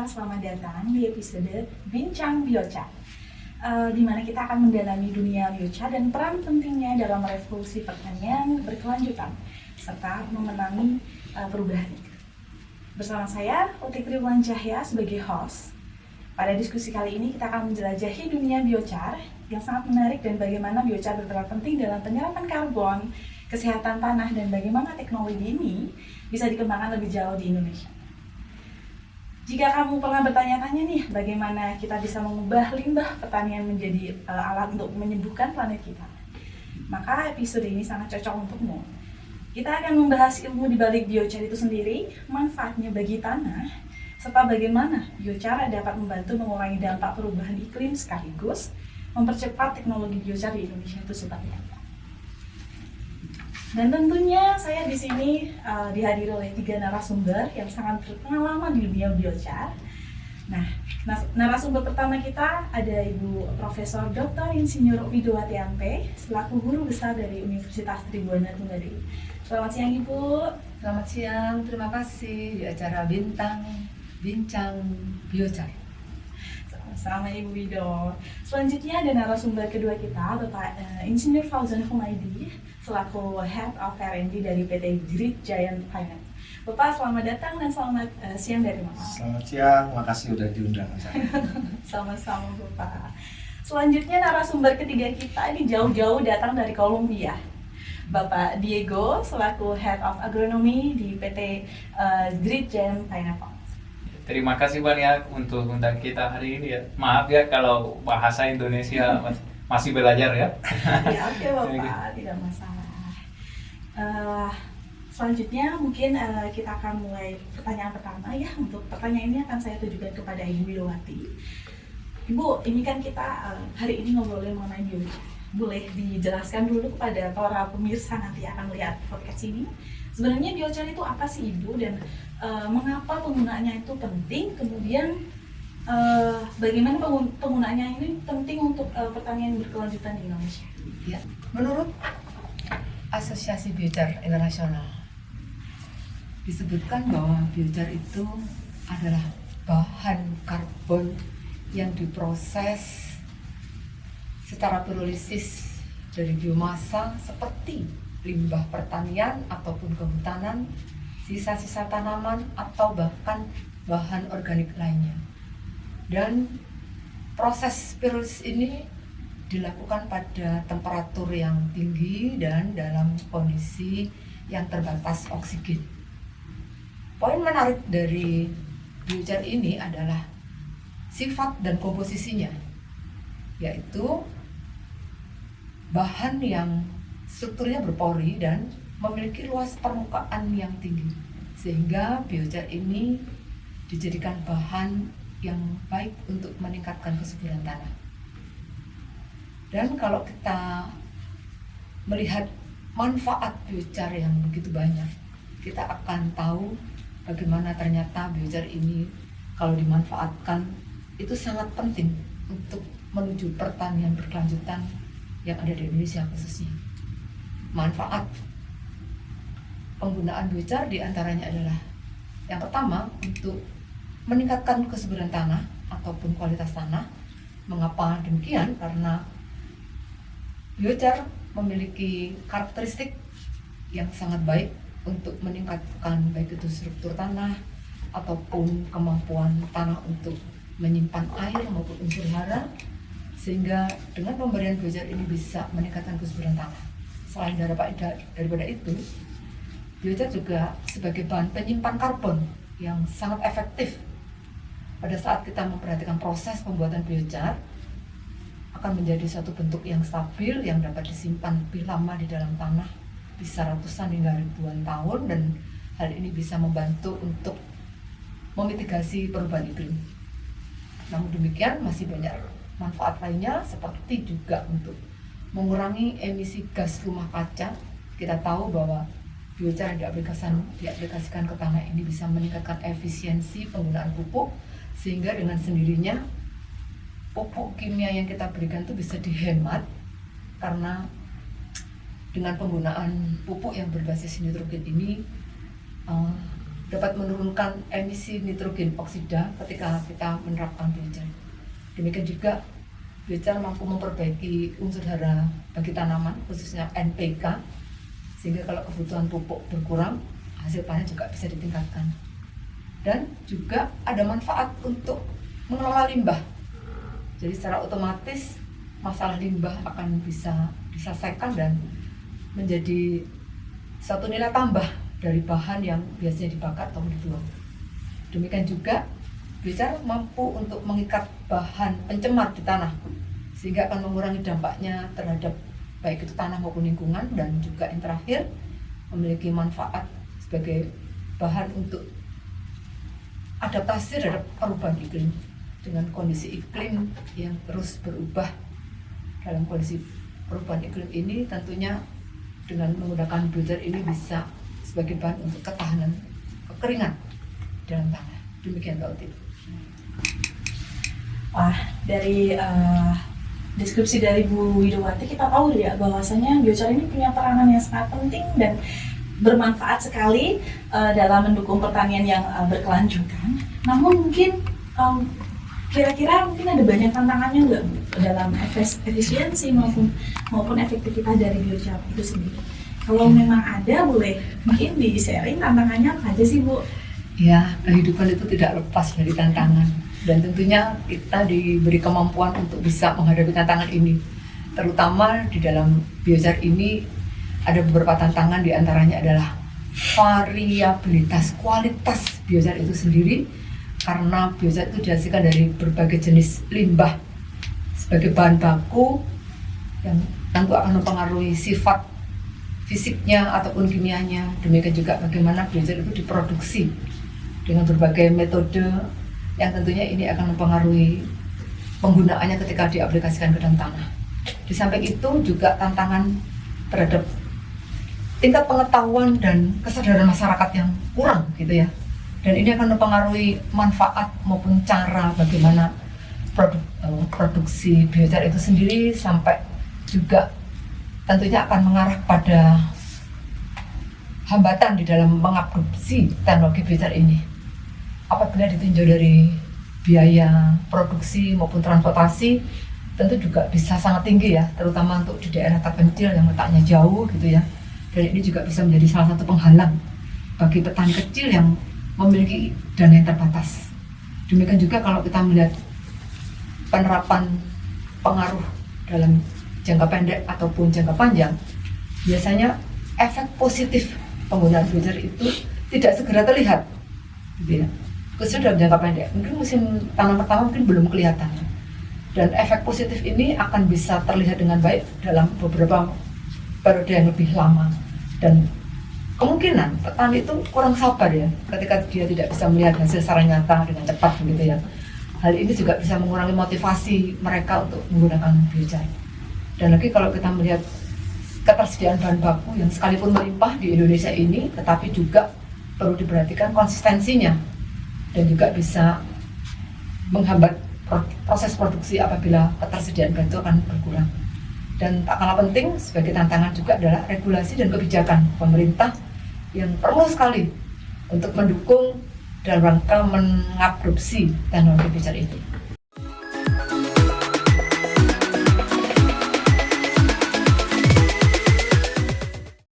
pendengar, selamat datang di episode Bincang Biochar, di mana kita akan mendalami dunia biochar dan peran pentingnya dalam revolusi pertanian berkelanjutan, serta memenangi perubahan iklim. Bersama saya, Utik Triwulan Cahya sebagai host. Pada diskusi kali ini kita akan menjelajahi dunia biochar yang sangat menarik dan bagaimana biochar berperan penting dalam penyerapan karbon, kesehatan tanah, dan bagaimana teknologi ini bisa dikembangkan lebih jauh di Indonesia. Jika kamu pernah bertanya-tanya nih, bagaimana kita bisa mengubah limbah pertanian menjadi alat untuk menyembuhkan planet kita, maka episode ini sangat cocok untukmu. Kita akan membahas ilmu di balik biochar itu sendiri, manfaatnya bagi tanah, serta bagaimana biochar dapat membantu mengurangi dampak perubahan iklim sekaligus mempercepat teknologi biochar di Indonesia itu seperti apa. Dan tentunya saya di sini dihadiri oleh 3 narasumber yang sangat berpengalaman di dunia biochar. Nah, narasumber pertama kita ada Ibu Profesor Dr. Insinyur Widowati Ampe selaku guru besar dari Universitas Tribhuwana Tunggadewi. Selamat siang Ibu. Selamat siang, terima kasih di acara Bincang Biochar. Sama Ibu Wido. Selanjutnya ada narasumber kedua kita, Bapak Insinyur Fauzan Humaydi selaku Head of R&D dari PT Grid Giant Finance. Bapak selamat datang dan selamat siang dari mana? Selamat siang, makasih udah diundang saya. Sama-sama Bapak. Selanjutnya narasumber ketiga kita ini jauh-jauh datang dari Kolombia. Bapak Diego selaku Head of Agronomy di PT Grid Giant Finance. Terima kasih banyak untuk undang kita hari ini ya. Maaf ya kalau bahasa Indonesia masih belajar ya. Ya oke Bapak, tidak masalah. Selanjutnya mungkin kita akan mulai pertanyaan pertama ya. Untuk pertanyaan ini akan saya tujukan kepada Ibu Widowati. Ibu, ini kan kita hari ini ngobrolin mengenai biochar. Boleh dijelaskan dulu kepada para pemirsa nanti akan melihat podcast ini. Sebenarnya biochar itu apa sih Ibu dan mengapa penggunaannya itu penting? Kemudian bagaimana penggunaannya ini penting untuk pertanian berkelanjutan di Indonesia? Ya, menurut Asosiasi Biochar Internasional disebutkan bahwa biochar itu adalah bahan karbon yang diproses secara pirolisis dari biomasa seperti limbah pertanian ataupun kehutanan, sisa-sisa tanaman atau bahkan bahan organik lainnya. Dan proses pirolisis ini dilakukan pada temperatur yang tinggi dan dalam kondisi yang terbatas oksigen. Poin menarik dari biochar ini adalah sifat dan komposisinya, yaitu bahan yang strukturnya berpori dan memiliki luas permukaan yang tinggi, sehingga biochar ini dijadikan bahan yang baik untuk meningkatkan kesuburan tanah. Dan kalau kita melihat manfaat biochar yang begitu banyak, kita akan tahu bagaimana ternyata biochar ini kalau dimanfaatkan itu sangat penting untuk menuju pertanian berkelanjutan yang ada di Indonesia khususnya. Manfaat penggunaan biochar diantaranya adalah yang pertama untuk meningkatkan kesuburan tanah ataupun kualitas tanah. Mengapa demikian? Karena biochar memiliki karakteristik yang sangat baik untuk meningkatkan baik itu struktur tanah ataupun kemampuan tanah untuk menyimpan air maupun unsur hara, sehingga dengan pemberian biochar ini bisa meningkatkan kesuburan tanah. Selain daripada itu, biochar juga sebagai bahan penyimpan karbon yang sangat efektif. Pada saat kita memperhatikan proses pembuatan biochar, akan menjadi suatu bentuk yang stabil yang dapat disimpan lebih lama di dalam tanah, bisa ratusan hingga ribuan tahun, dan hal ini bisa membantu untuk memitigasi perubahan iklim. Namun demikian masih banyak manfaat lainnya seperti juga untuk mengurangi emisi gas rumah kaca. Kita tahu bahwa biochar yang diaplikasikan ke tanah ini bisa meningkatkan efisiensi penggunaan pupuk, sehingga dengan sendirinya pupuk kimia yang kita berikan itu bisa dihemat, karena dengan penggunaan pupuk yang berbasis nitrogen ini dapat menurunkan emisi nitrogen oksida ketika kita menerapkan biochar. Demikian juga biochar mampu memperbaiki unsur hara bagi tanaman, khususnya NPK, sehingga kalau kebutuhan pupuk berkurang, hasil panen juga bisa ditingkatkan. Dan juga ada manfaat untuk mengelola limbah. Jadi secara otomatis masalah limbah akan bisa diselesaikan dan menjadi satu nilai tambah dari bahan yang biasanya dibakar atau dibuang. Demikian juga biochar mampu untuk mengikat bahan pencemar di tanah, sehingga akan mengurangi dampaknya terhadap baik itu tanah maupun lingkungan, dan juga yang terakhir memiliki manfaat sebagai bahan untuk adaptasi terhadap perubahan iklim. Dengan kondisi iklim yang terus berubah, dalam kondisi perubahan iklim ini tentunya dengan menggunakan biochar ini bisa sebagai bahan untuk ketahanan kekeringan dalam tanah. Demikian Mbak Uti. Wah, dari deskripsi dari Bu Widowati kita tahu ya bahwasanya biochar ini punya peranan yang sangat penting dan bermanfaat sekali dalam mendukung pertanian yang berkelanjutan. Namun mungkin kira-kira mungkin ada banyak tantangannya nggak Bu dalam efisiensi maupun efektivitas dari biochar itu sendiri? Kalau memang ada, boleh mungkin di-sharing tantangannya apa aja sih Bu? Ya, kehidupan itu tidak lepas dari tantangan, dan tentunya kita diberi kemampuan untuk bisa menghadapi tantangan ini. Terutama di dalam biochar ini ada beberapa tantangan, diantaranya adalah variabilitas kualitas biochar itu sendiri, karena biochar itu dihasilkan dari berbagai jenis limbah sebagai bahan baku yang tentu akan mempengaruhi sifat fisiknya ataupun kimianya. Demikian juga bagaimana biochar itu diproduksi dengan berbagai metode yang tentunya ini akan mempengaruhi penggunaannya ketika diaplikasikan ke dalam tanah. Di samping itu juga tantangan terhadap tingkat pengetahuan dan kesadaran masyarakat yang kurang gitu ya. Dan ini akan mempengaruhi manfaat maupun cara bagaimana produksi biochar itu sendiri, sampai juga tentunya akan mengarah pada hambatan di dalam mengadopsi teknologi biochar ini. Apabila ditinjau dari biaya produksi maupun transportasi, tentu juga bisa sangat tinggi ya, terutama untuk di daerah terpencil yang letaknya jauh gitu ya. Dan ini juga bisa menjadi salah satu penghalang bagi petani kecil yang memiliki dana yang terbatas. Demikian juga kalau kita melihat penerapan pengaruh dalam jangka pendek ataupun jangka panjang, biasanya efek positif penggunaan biochar itu tidak segera terlihat, gitu ya. Khususnya dalam jangka pendek, mungkin musim tanam pertama mungkin belum kelihatan, dan efek positif ini akan bisa terlihat dengan baik dalam beberapa periode yang lebih lama. Dan kemungkinan petani itu kurang sabar ya ketika dia tidak bisa melihat hasil secara nyata dengan cepat, begitu ya. Hal ini juga bisa mengurangi motivasi mereka untuk menggunakan biochar. Dan lagi kalau kita melihat ketersediaan bahan baku yang sekalipun melimpah di Indonesia ini, tetapi juga perlu diperhatikan konsistensinya, dan juga bisa menghambat proses produksi apabila ketersediaan bahan itu akan berkurang. Dan tak kalah penting sebagai tantangan juga adalah regulasi dan kebijakan pemerintah yang perlu sekali untuk mendukung dalam rangka mengadopsi teknologi biochar itu.